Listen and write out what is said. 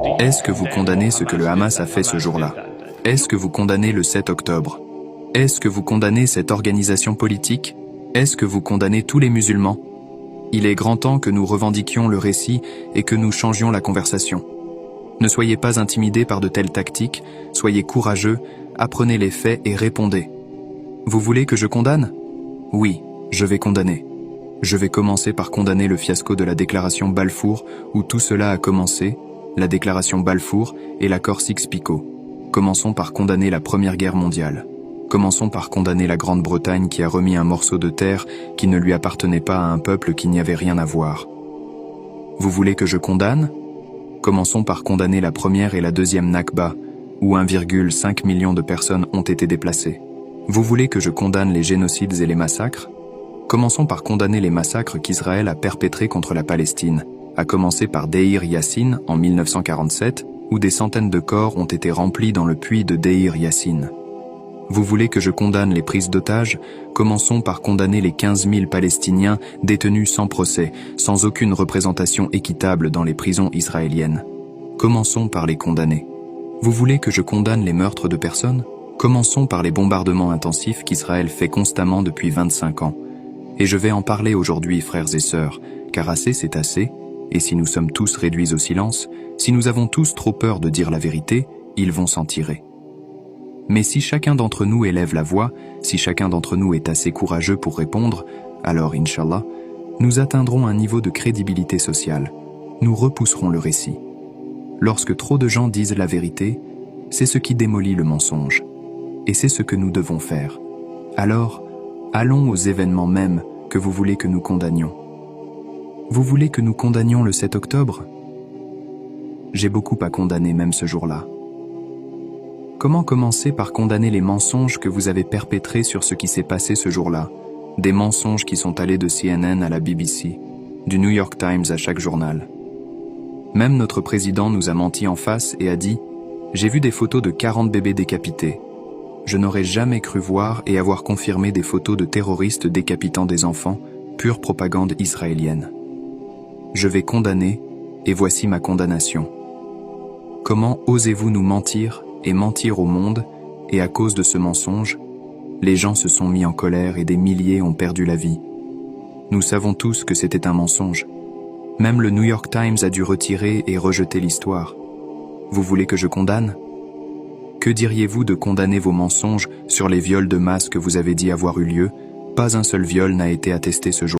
Est-ce que vous condamnez ce que le Hamas a fait ce jour-là? Est-ce que vous condamnez le 7 octobre? Est-ce que vous condamnez cette organisation politique? Est-ce que vous condamnez tous les musulmans? Il est grand temps que nous revendiquions le récit et que nous changions la conversation. Ne soyez pas intimidés par de telles tactiques, soyez courageux, apprenez les faits et répondez. Vous voulez que je condamne? Oui, je vais condamner. Je vais commencer par condamner le fiasco de la déclaration Balfour, où tout cela a commencé, la déclaration Balfour et l'accord Sykes-Picot. Commençons par condamner la Première Guerre mondiale. Commençons par condamner la Grande-Bretagne qui a remis un morceau de terre qui ne lui appartenait pas à un peuple qui n'y avait rien à voir. Vous voulez que je condamne? Commençons par condamner la première et la deuxième Nakba, où 1,5 million de personnes ont été déplacées. Vous voulez que je condamne les génocides et les massacres? Commençons par condamner les massacres qu'Israël a perpétrés contre la Palestine, à commencer par Deir Yassin en 1947, où des centaines de corps ont été remplis dans le puits de Deir Yassin. Vous voulez que je condamne les prises d'otages? Commençons par condamner les 15 000 Palestiniens détenus sans procès, sans aucune représentation équitable dans les prisons israéliennes. Commençons par les condamner. Vous voulez que je condamne les meurtres de personnes? Commençons par les bombardements intensifs qu'Israël fait constamment depuis 25 ans. Et je vais en parler aujourd'hui, frères et sœurs, car assez c'est assez, et si nous sommes tous réduits au silence, si nous avons tous trop peur de dire la vérité, ils vont s'en tirer. Mais si chacun d'entre nous élève la voix, si chacun d'entre nous est assez courageux pour répondre, alors, Inch'Allah, nous atteindrons un niveau de crédibilité sociale. Nous repousserons le récit. Lorsque trop de gens disent la vérité, c'est ce qui démolit le mensonge. Et c'est ce que nous devons faire. Alors, allons aux événements mêmes que vous voulez que nous condamnions. Vous voulez que nous condamnions le 7 octobre? J'ai beaucoup à condamner même ce jour-là. Comment commencer par condamner les mensonges que vous avez perpétrés sur ce qui s'est passé ce jour-là? Des mensonges qui sont allés de CNN à la BBC, du New York Times à chaque journal. Même notre président nous a menti en face et a dit « J'ai vu des photos de 40 bébés décapités. Je n'aurais jamais cru voir et avoir confirmé des photos de terroristes décapitant des enfants, pure propagande israélienne. Je vais condamner, et voici ma condamnation. Comment osez-vous nous mentir et mentir au monde, et à cause de ce mensonge, les gens se sont mis en colère et des milliers ont perdu la vie. Nous savons tous que c'était un mensonge. Même le New York Times a dû retirer et rejeter l'histoire. Vous voulez que je condamne? Que diriez-vous de condamner vos mensonges sur les viols de masse que vous avez dit avoir eu lieu? Pas un seul viol n'a été attesté ce jour.